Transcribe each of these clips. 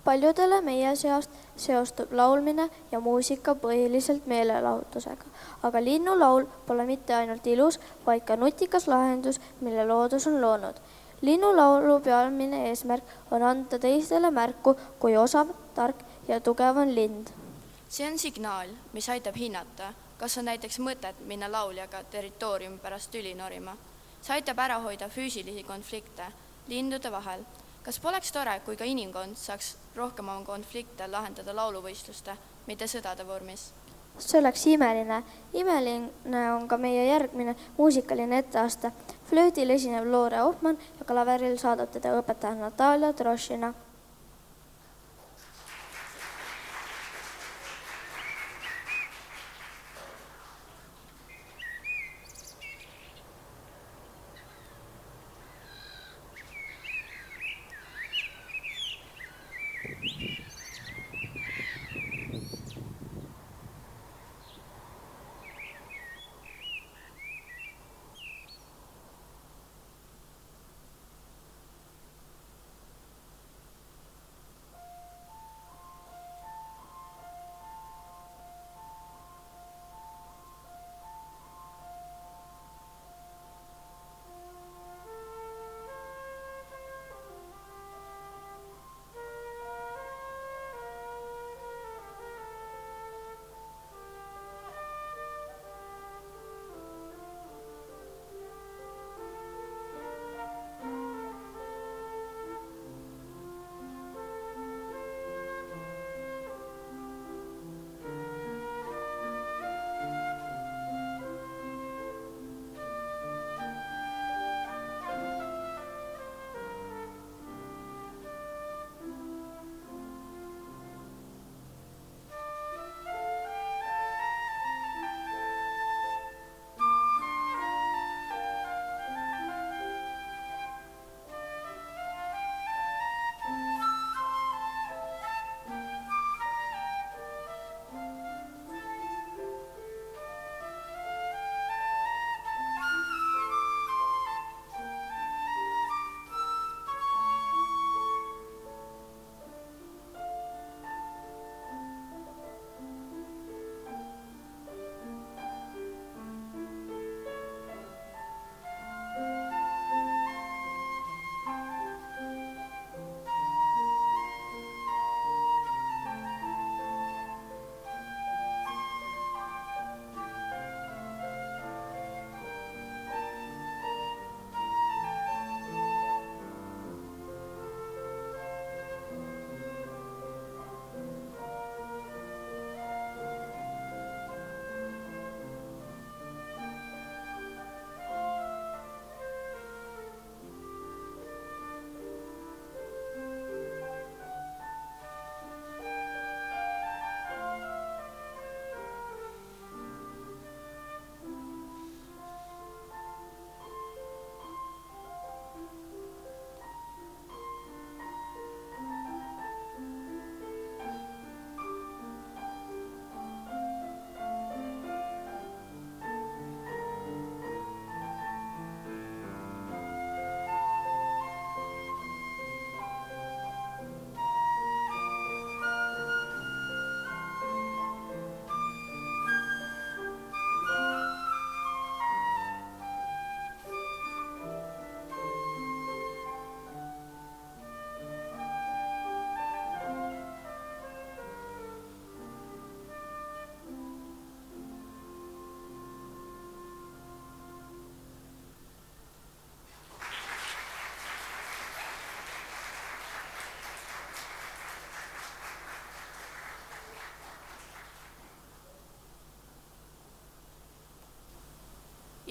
Paljudele meie seast seostub laulmine ja muusika põhiliselt meelelahutusega, aga linnulaul pole mitte ainult ilus, vaid ka nutikas lahendus, mille loodus on loonud. Linnulaulu peamine eesmärk on anda teistele märku, kui osav, tark ja tugev on lind. See on signaal, mis aitab hinnata, kas on näiteks mõtet minna lauljaga territooriumi pärast tüli norima. See aitab ära hoida füüsilisi konflikte lindude vahel. Kas poleks tore, kui ka inimkond saaks rohkem oma konflikte lahendada lauluvõistluste, mitte sõdade vormis? See oleks imeline. Imeline on ka meie järgmine muusikaline etteaste. Flöödil esineb Loore Hoffmann ja klaveril saadab teda õpetaja Natalia Trošina.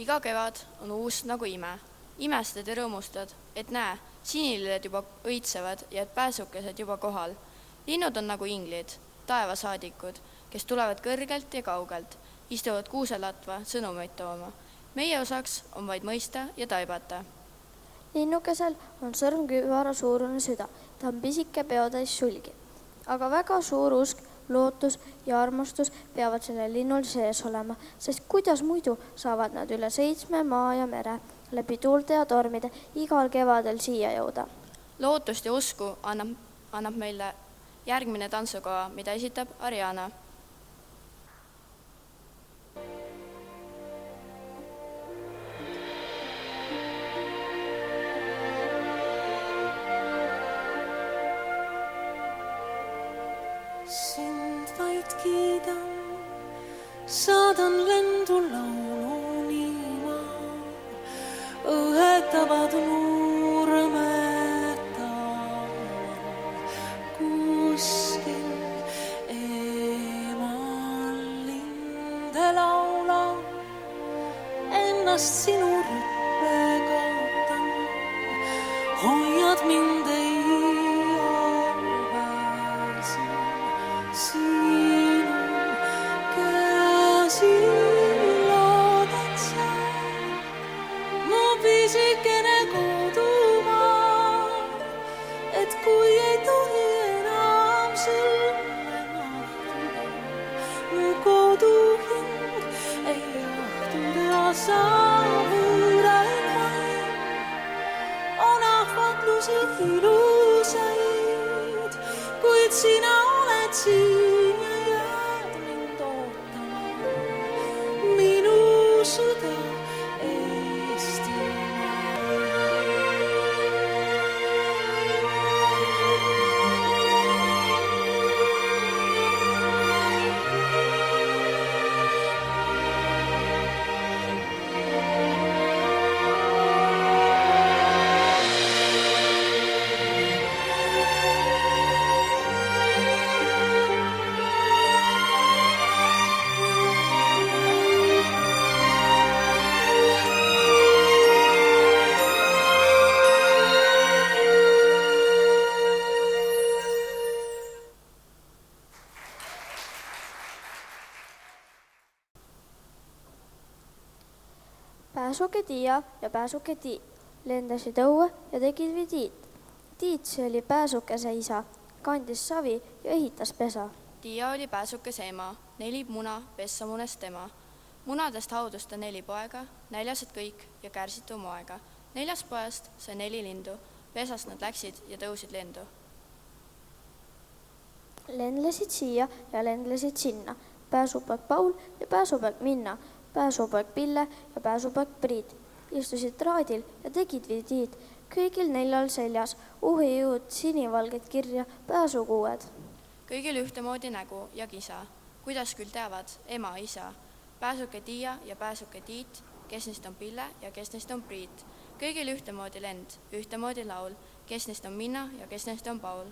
Iga kevad on uus nagu ime. Imestad ja rõõmustad, et näe, sinililled juba õitsevad ja et pääsukesed juba kohal. Linnud on nagu inglid, taevasaadikud, kes tulevad kõrgelt ja kaugelt, istuvad kuuselatva sõnumeid tooma. Meie osaks on vaid mõista ja taibata. Linnukesel on sõrmküvara suurune süda. Ta on pisike peotäis sulgi. Aga väga suur usk, lootus ja armastus peavad sellel linnul sees olema, sest kuidas muidu saavad nad üle 7 maa ja mere, läbi tuulte ja tormide igal kevadel siia jõuda. Lootust ja usku annab meile Järgmine tantsukoha, mida esitab Ariana. Sind vaid kiidan, saadan lendu laulu niimaa, õhetavad nurmed taeval, kuskil eemal linde laulab, ennast sinu rüppe kaotan, hoiad mind ei sinu käsi loodad sa, mu pisikene kodumaa, et kui ei tohi enam sulle mahtuda, mu koduhing ei jahtuda saavudaid vaid, on ahvatlusi ilusaid, kuid sina oled siin ja jääd mind ootama, minu süda Eestimaa. Pääsuke Tiia ja pääsuke Tiit lendasid õue ja tegid visiit. Tiit, see oli pääsukese isa, kandis savi ja ehitas pesa. Tiia oli pääsukese ema, 4 muna vessamunest tema. Munadest haudus ta 4 poega, näljased kõik ja kärsitu moega. 4 pojast sai 4 lindu, pesast nad läksid ja tõusid lendu. Lendlesid siia ja lendlesid sinna, pääsupoeg Paul ja pääsupoeg Minna, pääsupoeg Pille ja pääsupoeg Priit. Istusid traadil ja tegid visiit, kõigil 4 seljas, uhijõud sinivalged kirja, pääsukuued. Kõigil ühtemoodi nägu ja kisa, kuidas küll teavad ema, isa, pääsuke Tiia ja pääsuke Tiit, kes neist on Pille ja kes neist on Priit. Kõigil ühtemoodi lend, ühtemoodi laul, kes neist on Minna ja kes neist on Paul.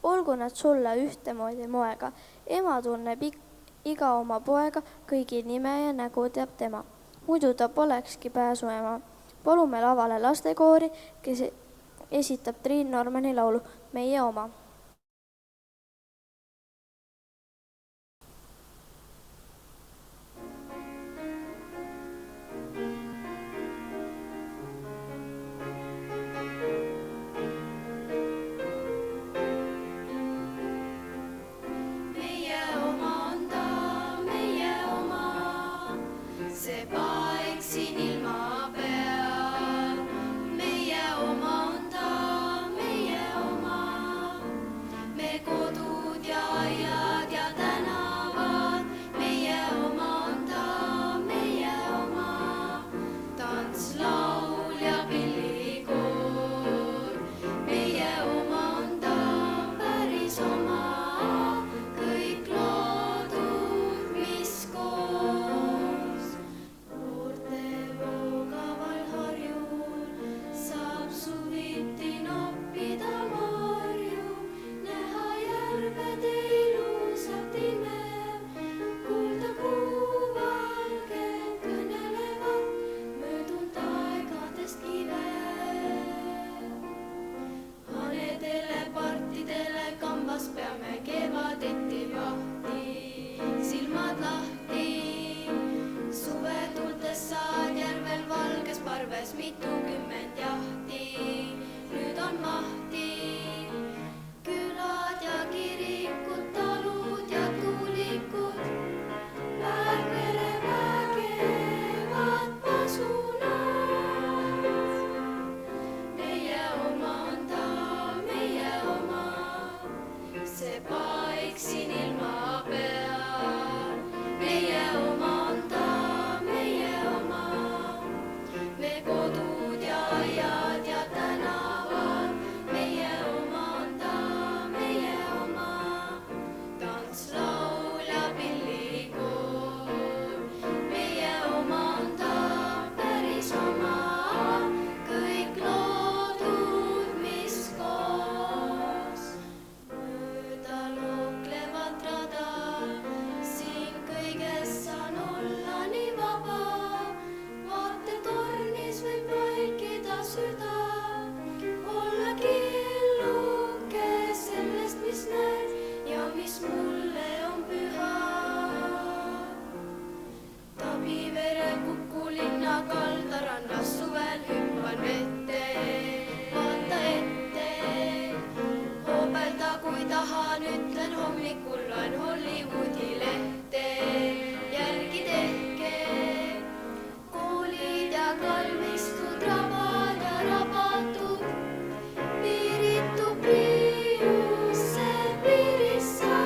Olgu nad sulle ühtemoodi moega, ema tunneb iga oma poega, kõigi nime ja nägu teab tema. Muidu ta polekski pääsuema. Palume lavale lastekoori, kes esitab Triin Normani laulu Meie oma. hommikul loen Hollywoodi lehte, järgi tehke. Koolid ja kalmistud, rabad ja rabatud, piiritu Priiusse piirissa.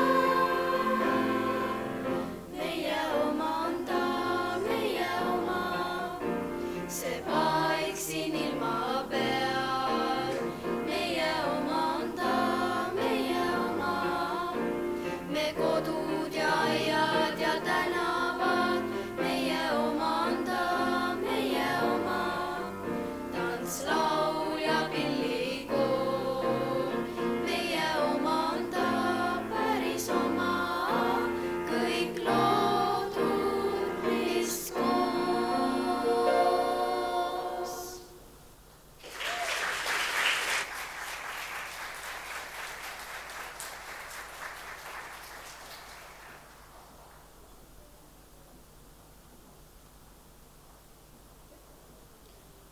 Meie oma on ta, meie oma, see paik siin ilma peal. Meie oma on ta, meie oma, me kodud ja aiad ja tänavad. Meie oma on ta, meie oma, tants, laul ja pillikool. Meie oma on ta, päris oma, kõik loodud riskoos.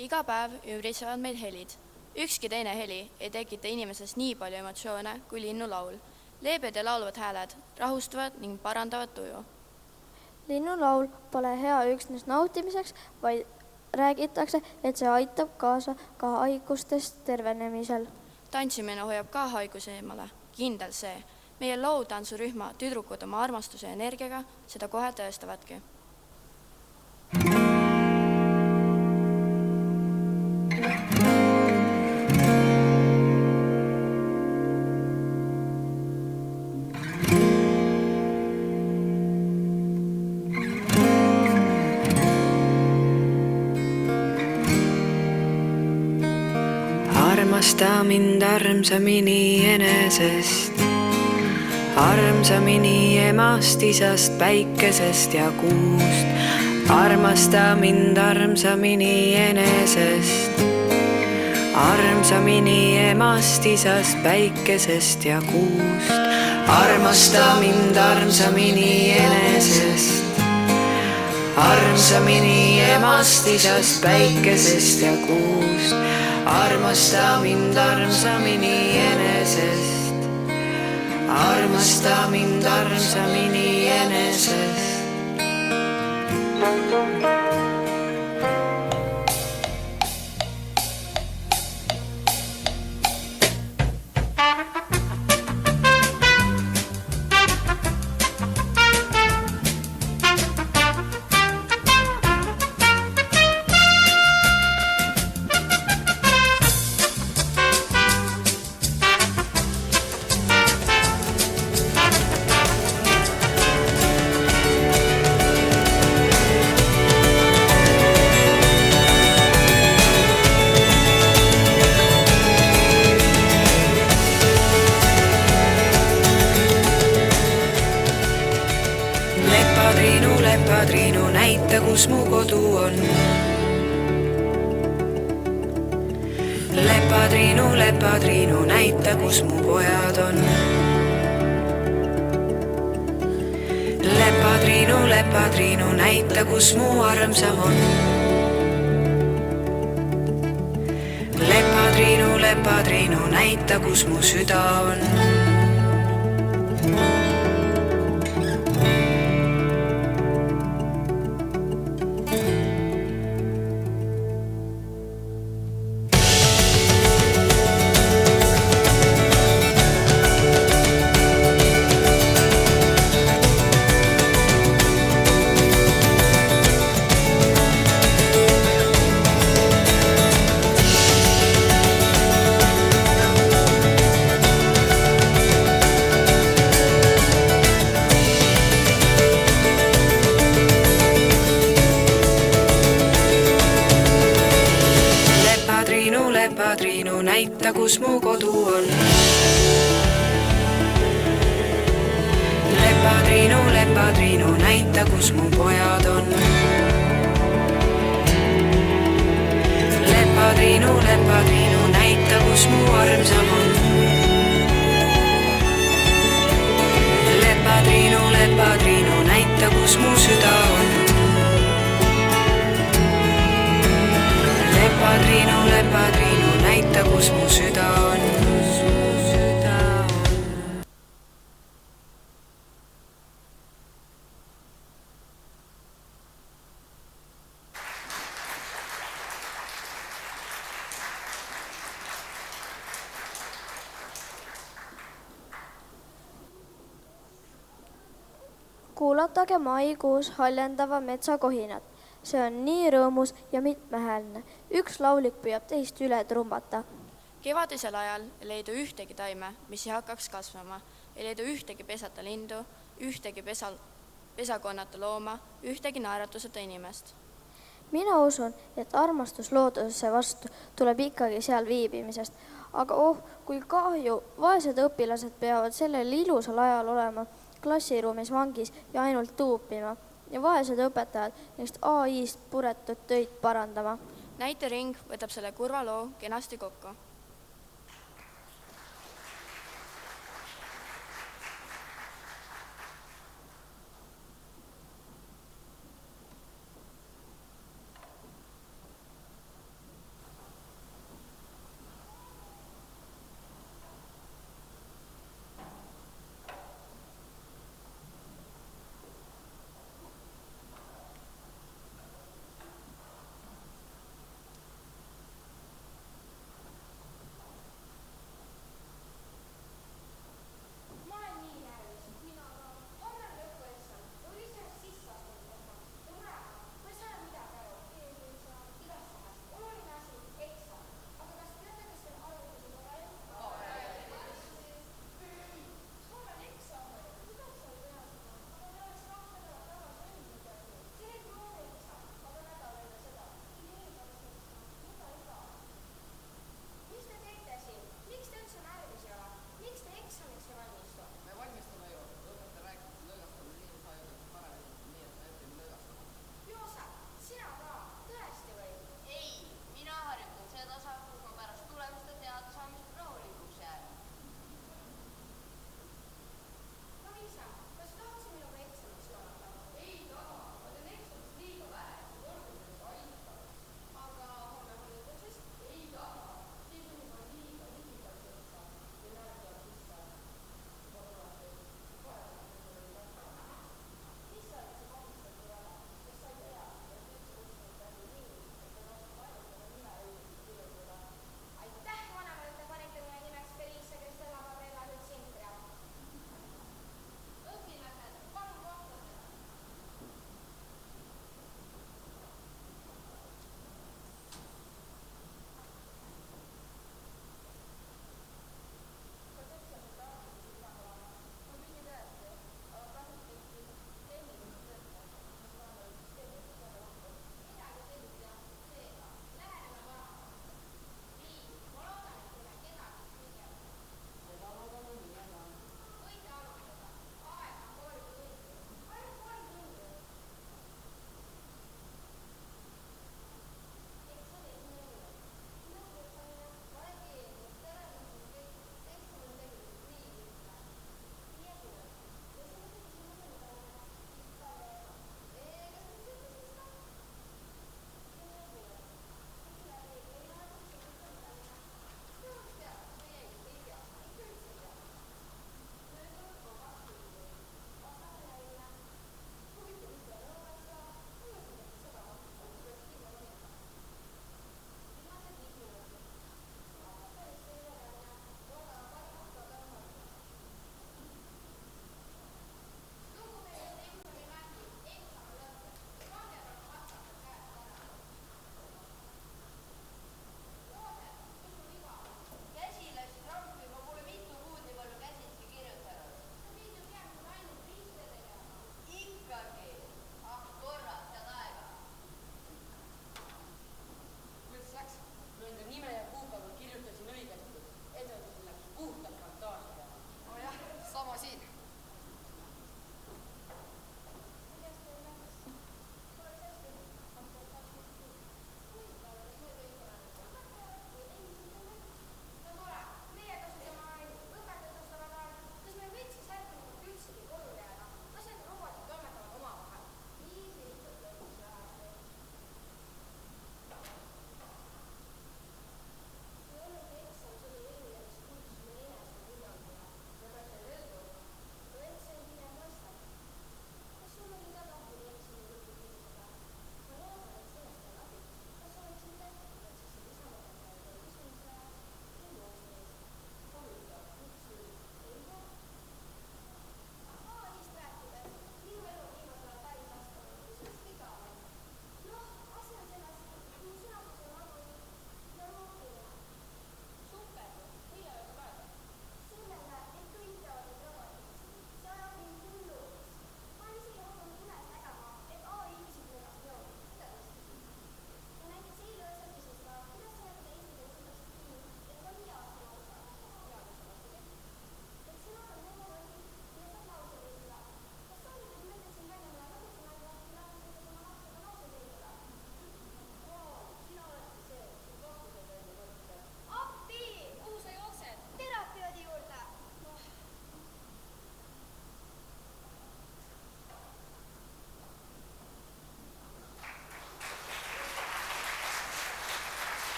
Iga päev ümbritsevad meid helid. Ükski teine heli ei tekita inimeses nii palju emotsioone kui linnulaul. Leebed ja laulvad hääled rahustavad ning parandavad tuju. Linnulaul pole hea üksnes nautimiseks, vaid räägitakse, et see aitab kaasa ka haigustest tervenemisel. Tantsimine hoiab ka haiguse eemale. Kindel see. Meie lautantsurühma tüdrukud oma armastuse ja energiaga seda kohe tõestavadki. Armasta mind armsamini enesest, armsamini emast, isast, päikesest ja kuust. Armasta mind armsamini enesest, armsamini emast, isast, päikesest ja kuust. Armasta mind armsamini enesest, armsamini emast, isast, päikesest ja kuust. Armasta mind armsamini enesest, armasta mind armsamini enesest. Triinu, näita, kus mu kodu on. Lepa, Triinu, näita, kus mu pojad on. Lepa, Triinu, näita, kus mu armsam on. Lepa, Triinu, näita, kus mu süda on. Triinu, näita, kus mu kodu on. Lepa, Triinu, näita, kus mu pojad on. Lepa, Triinu, näita, kus mu armsam on. Lepa, Triinu, näita, kus mu süda on. Lepa, Triinu, näita, kus mu süda on. kuulatage maikuus haljendava metsa kohinat. See on nii rõõmus ja mitmehäälne. Üks laulik püüab teist üle trumbata. Kevadisel ajal ei leidu ühtegi taime, mis ei hakkaks kasvama. Ei leidu ühtegi pesata lindu, ühtegi pesakonnata looma, ühtegi naeratuseta inimest. Mina usun, et armastus looduse vastu tuleb ikkagi seal viibimisest. Aga kui kahju, vaesed õpilased peavad sellel ilusal ajal olema klassiruumis vangis ja ainult tuupima. Ja vaesed õpetajad neist AI-st puretud töid parandama. Näitering võtab selle kurva loo kenasti kokku.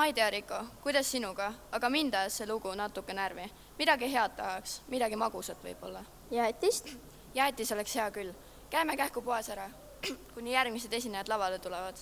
Ma ei tea, Riko, kuidas sinuga, aga mind ajas see lugu natuke närvi. Midagi head tahaks, midagi magusat võib-olla. Jäätist? Jäätis oleks hea küll. Käime kähku poes ära, kuni järgmised esinejad lavale tulevad.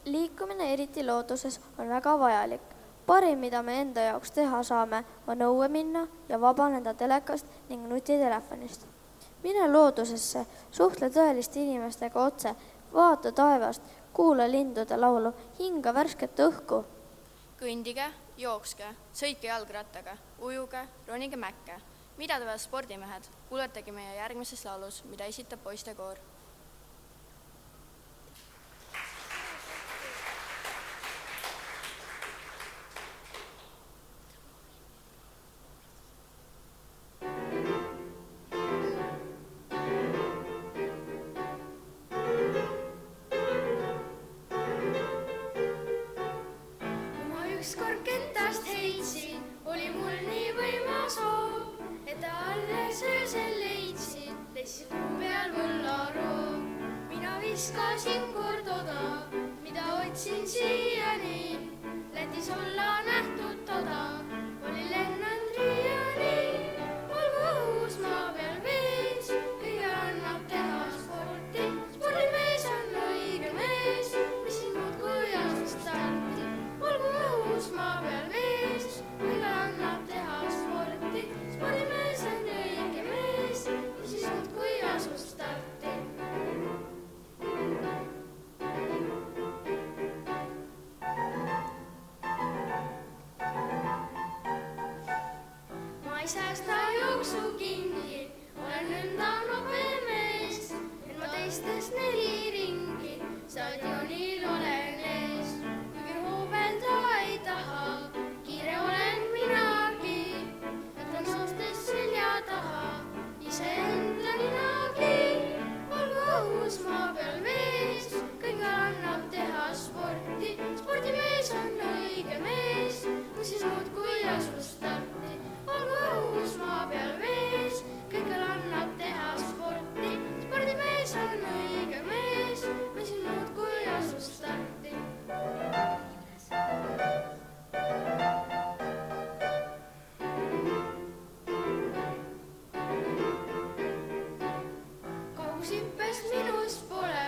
Liikumine eriti looduses on väga vajalik. Parim, mida me enda jaoks teha saame, on õue minna ja vabaneda telekast ning nutitelefonist. Mine loodusesse, suhtle tõeliste inimestega otse, vaata taevast, kuula lindude laulu, hinga värsket õhku. Kõndige, jookske, sõitke jalgrattaga, ujuge, ronige mäkke. Mida teevad spordimehed? Kuuletegi meie järgmises laulus, mida esitab poistekoor. Ükskord ketast heitsin, oli mul nii võimas hoop, et viskasin kord oda, mida otsin siiani. Lätis olla nähtud toda, oli lennanud Riiani. Olgu õhus, maa peal vees, kõige annab teha sporti. Spordimees on õige mees, mis siin muudkui asub starti. Olgu õhus, maa peal vees, kõige annab teha sporti. Spordimees on õige mees, mis siin muudkui asub starti. Ma ei säästa jooksukingi, olen nõnda nope mees, et ma teistes 4 ringi stadionil olen ees. Kuigi hoobelda ei taha, kiire olen minagi, võtan soostes selja taha iseenda ninagi. Olgu õhus, maa peal vees, kõigil annab teha sporti. Spordimees on õige mees, mis siis muudkui asub starti. Olgu õhus, maa peal vees, kõigil annab teha sporti. Spordimees on õige mees, mis siis muudkui asub starti. Kaugsipest minust pole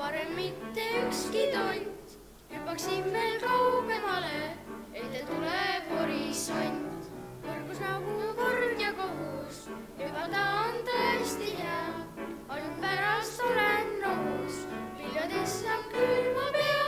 varem mitte ükski tont. Hüppaksin veel kaugemale, ette tuleb horisont. Kõrgus nagu kord ja kohus, hüpata on tõesti hea. Ainult pärast olen nohus, viljades saab külma pea.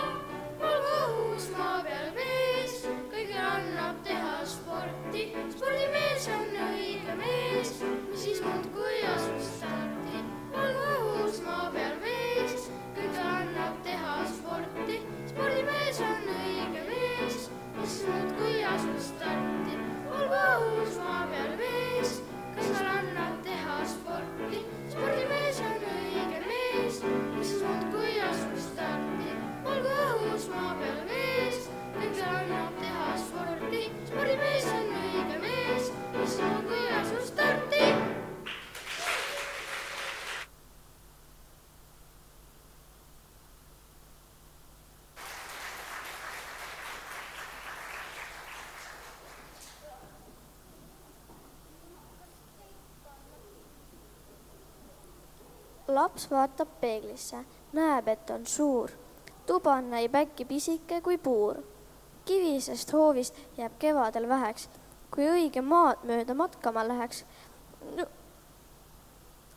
Olgu õhus, maa peal vees, kõigil annab teha sporti. Spordimees on õige mees, mis siis muudkui asub starti. Olgu õhus, maa peal vees, kõigil annab teha sporti. Spordimees on õige mees, mis siis muudkui asub starti. Olgu õhus, maa peal vees, kõigil annab teha sporti. Spordimees on õige mees, mis siis muudkui asub starti. Olgu õhus, maa peal vees, kõigil annab teha sporti. Spordimees on õige mees, mis siis muudkui asub starti. Laps vaatab peeglisse, näeb, et on suur. Tuba näib äkki pisike kui puur. Kivisest hoovist jääb kevadel väheks, kui õige maad mööda matkama läheks.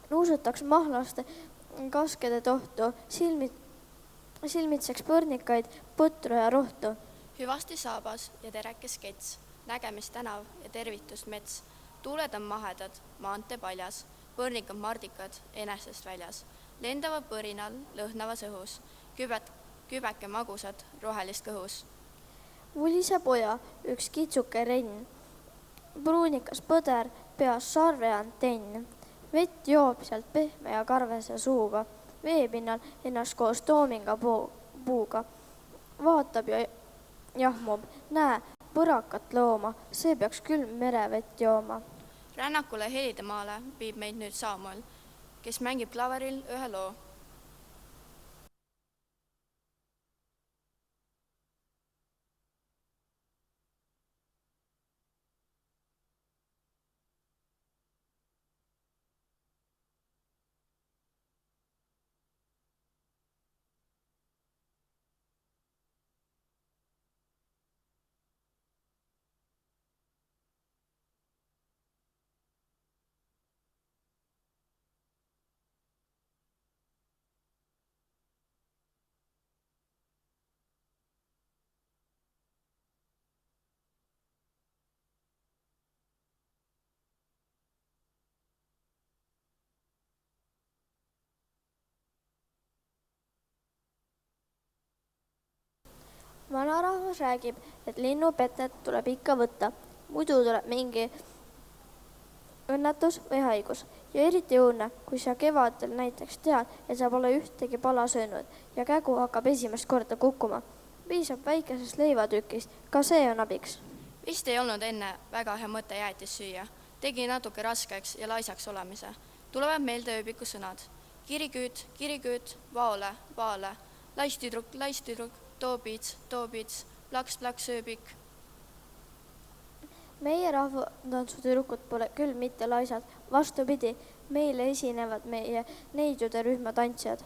Nuusutaks mahlaste kaskede tohtu, silmitseks põrnikaid, põtru ja rohtu. Hüvasti saabas ja terekes kets, nägemist tänav ja tervitust mets. Tuuled on mahedad, maantee paljas, põrnikad mardikad enesest väljas. Lendavad põrinal, lõhnavas õhus, kübeke magusad rohelist kõhus. Vulise poja üks kitsuke renn, pruunikas põder, peas sarve antenn. Vett joob sealt pehme ja karvese suuga, veepinnal ennast koos toominga puuga. Vaatab ja jahmub, näe, põrakat looma, see peaks küll merevett jooma. Rännakule Helidemaale viib meid nüüd Saamuel, kes mängib klaveril ühe loo. Vanarahvas räägib, et linnupetet tuleb ikka võtta, muidu tuleb mingi õnnetus või haigus. Ja eriti õudne, kui sa kevadel näiteks tead, et sa pole ühtegi pala söönud ja kägu hakkab esimest korda kukkuma. Piisab väikesest leivatükist, ka see on abiks. Vist ei olnud enne väga hea mõte jäätis süüa. Tegi natuke raskeks ja laisaks olemise. Tulevad meelde ööbiku sõnad. kiriküüt, vaole, laistüdruk, toobits, plaks, ööbik. Meie rahvatantsutüdrukud pole küll mitte laisad, vastupidi, meile esinevad meie neidude rühma tantsijad.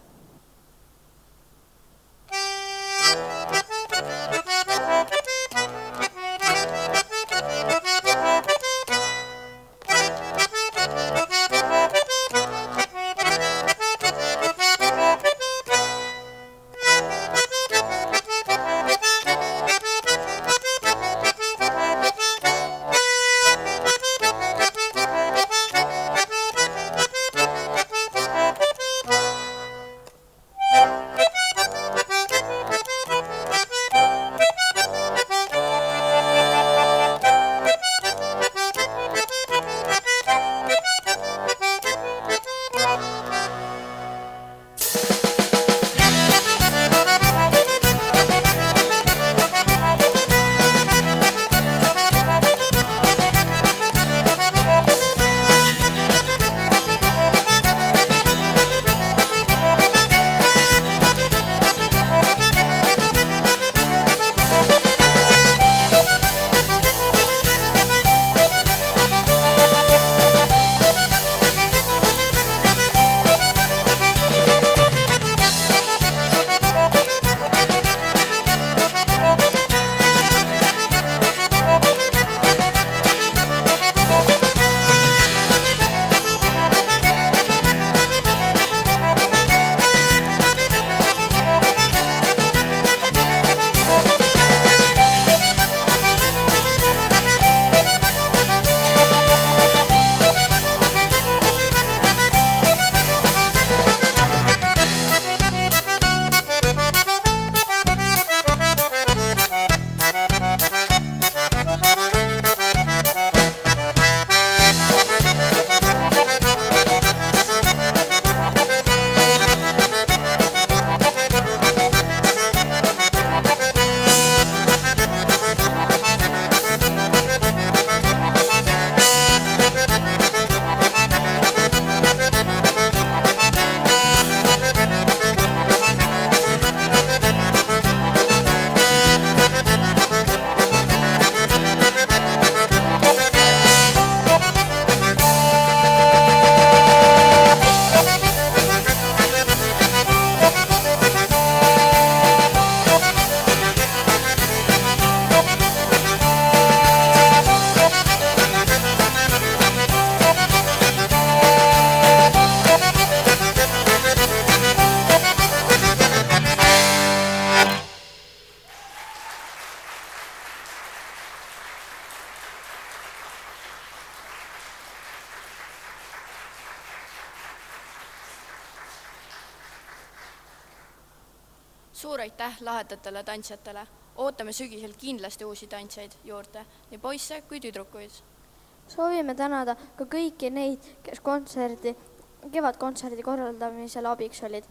Suur aitäh lahedatele tantsijatele. Ootame sügisel kindlasti uusi tantsijaid juurde, nii poisse kui tüdrukuid. Soovime tänada ka kõiki neid, kes kevadkontserdi korraldamisel abiks olid.